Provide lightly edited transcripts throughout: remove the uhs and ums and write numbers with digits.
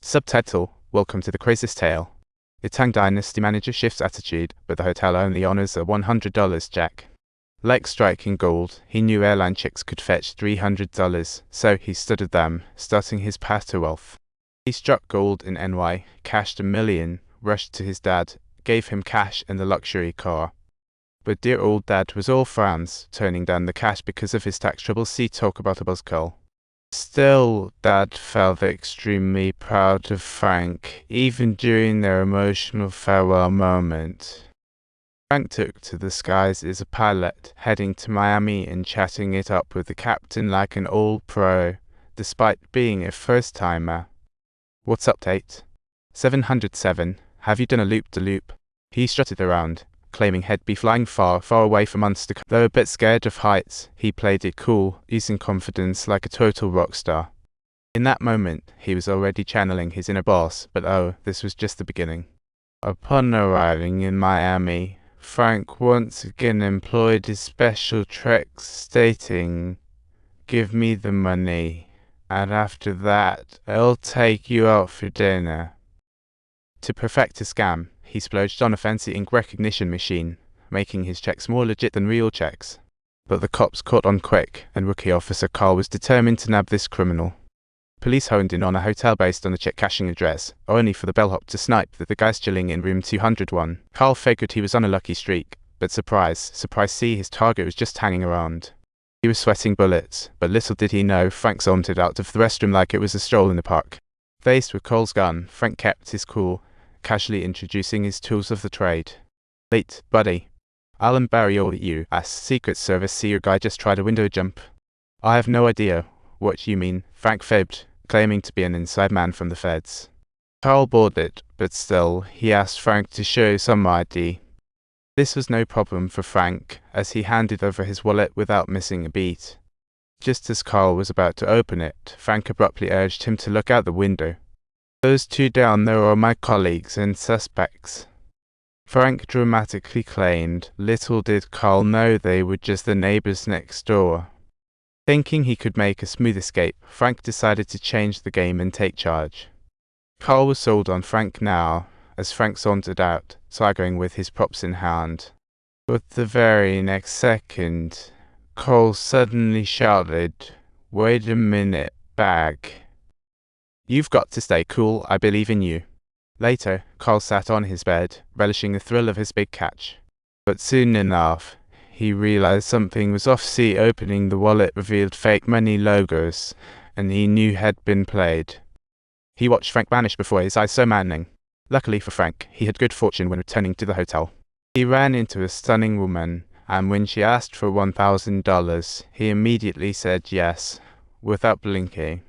Subtitle: Welcome to the Craziest Tale. The Tang Dynasty manager shifts attitude, but the hotel only honors a $100 check. Like striking gold, he knew airline chicks could fetch $300, so he studied them, starting his path to wealth. He struck gold in NY, cashed $1 million, rushed to his dad, gave him cash and a luxury car. But dear old dad was all frowns, turning down the cash because of his tax troubles. See talk about a buzzkill. Still, Dad felt extremely proud of Frank, even during their emotional farewell moment. Frank took to the skies as a pilot, heading to Miami and chatting it up with the captain like an old pro, despite being a first-timer. What's up, Tate? 707, have you done a loop-de-loop? He strutted around, claiming he'd be flying far, far away for months to come. Though a bit scared of heights, he played it cool, using confidence like a total rock star. In that moment, he was already channeling his inner boss, but oh, this was just the beginning. Upon arriving in Miami, Frank once again employed his special tricks, stating, "Give me the money, and after that, I'll take you out for dinner." To perfect his scam, he splurged on a fancy ink recognition machine, making his checks more legit than real checks. But the cops caught on quick, and Rookie Officer Carl was determined to nab this criminal. Police honed in on a hotel based on the check cashing address, only for the bellhop to snipe the guys chilling in room 201. Carl figured he was on a lucky streak, but surprise see, his target was just hanging around. He was sweating bullets, but little did he know Frank sauntered out of the restroom like it was a stroll in the park. Faced with Cole's gun, Frank kept his cool, casually introducing his tools of the trade. "Late, buddy. I'll embarrass you as Secret Service. See your guy just tried a window jump." "I have no idea what you mean," Frank fibbed, claiming to be an inside man from the feds. Carl bought it, but still, he asked Frank to show some ID. This was no problem for Frank, as he handed over his wallet without missing a beat. Just as Carl was about to open it, Frank abruptly urged him to look out the window. "Those two down there are my colleagues and suspects," Frank dramatically claimed. Little did Carl know they were just the neighbors next door. Thinking he could make a smooth escape, Frank decided to change the game and take charge. Carl was sold on Frank now, as Frank sauntered out, swaggering with his props in hand. But the very next second, Carl suddenly shouted, "Wait a minute, bag. You've got to stay cool, I believe in you." Later, Carl sat on his bed, relishing the thrill of his big catch. But soon enough, he realized something was off. See, opening the wallet revealed fake money logos, and he knew had been played. He watched Frank vanish before his eyes, so maddening. Luckily for Frank, he had good fortune when returning to the hotel. He ran into a stunning woman, and when she asked for $1,000, he immediately said yes, without blinking.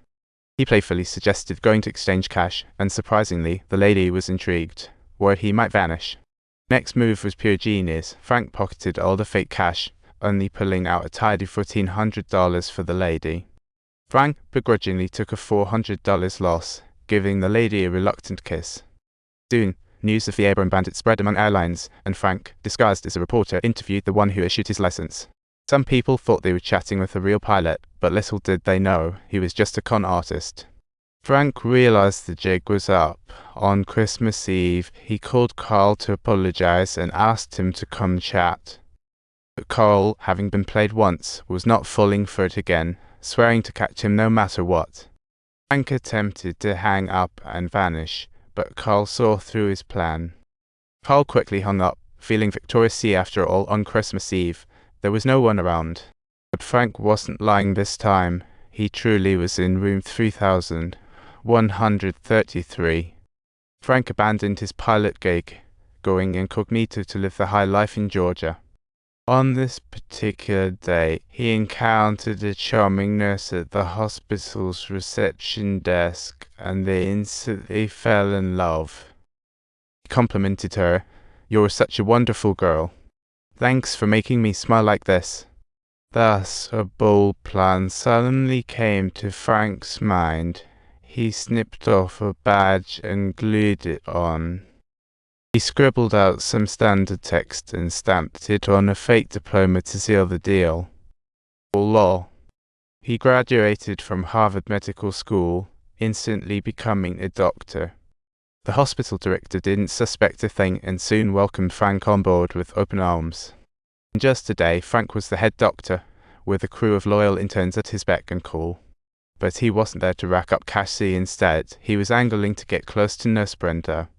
He playfully suggested going to exchange cash, and surprisingly, the lady was intrigued, worried he might vanish. Next move was pure genius. Frank pocketed all the fake cash, only pulling out a tidy $1,400 for the lady. Frank begrudgingly took a $400 loss, giving the lady a reluctant kiss. Soon, news of the airborne bandit spread among airlines, and Frank, disguised as a reporter, interviewed the one who issued his license. Some people thought they were chatting with a real pilot, but little did they know he was just a con artist. Frank realized the jig was up. On Christmas Eve, he called Carl to apologize and asked him to come chat. But Carl, having been played once, was not falling for it again, swearing to catch him no matter what. Frank attempted to hang up and vanish, but Carl saw through his plan. Carl quickly hung up, feeling victorious. See, after all, on Christmas Eve, there was no one around. But Frank wasn't lying this time. He truly was in room 3133. Frank abandoned his pilot gig, going incognito to live the high life in Georgia. On this particular day, he encountered a charming nurse at the hospital's reception desk, and they instantly fell in love. He complimented her, "You're such a wonderful girl. Thanks for making me smile like this." Thus, a bold plan suddenly came to Frank's mind. He snipped off a badge and glued it on. He scribbled out some standard text and stamped it on a fake diploma to seal the deal. Lol. He graduated from Harvard Medical School instantly becoming a doctor. The hospital director didn't suspect a thing and soon welcomed Frank on board with open arms. In just a day, Frank was the head doctor, with a crew of loyal interns at his beck and call. But he wasn't there to rack up cash. Instead, he was angling to get close to Nurse Brenda.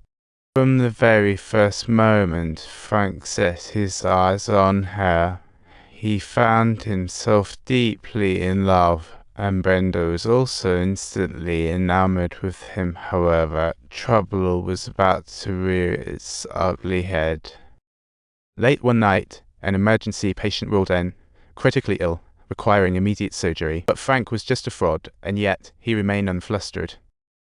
From the very first moment Frank set his eyes on her, he found himself deeply in love, and Brenda was also instantly enamored with him. However, trouble was about to rear its ugly head. Late one night, an emergency patient rolled in, critically ill, requiring immediate surgery. But Frank was just a fraud, and yet he remained unflustered.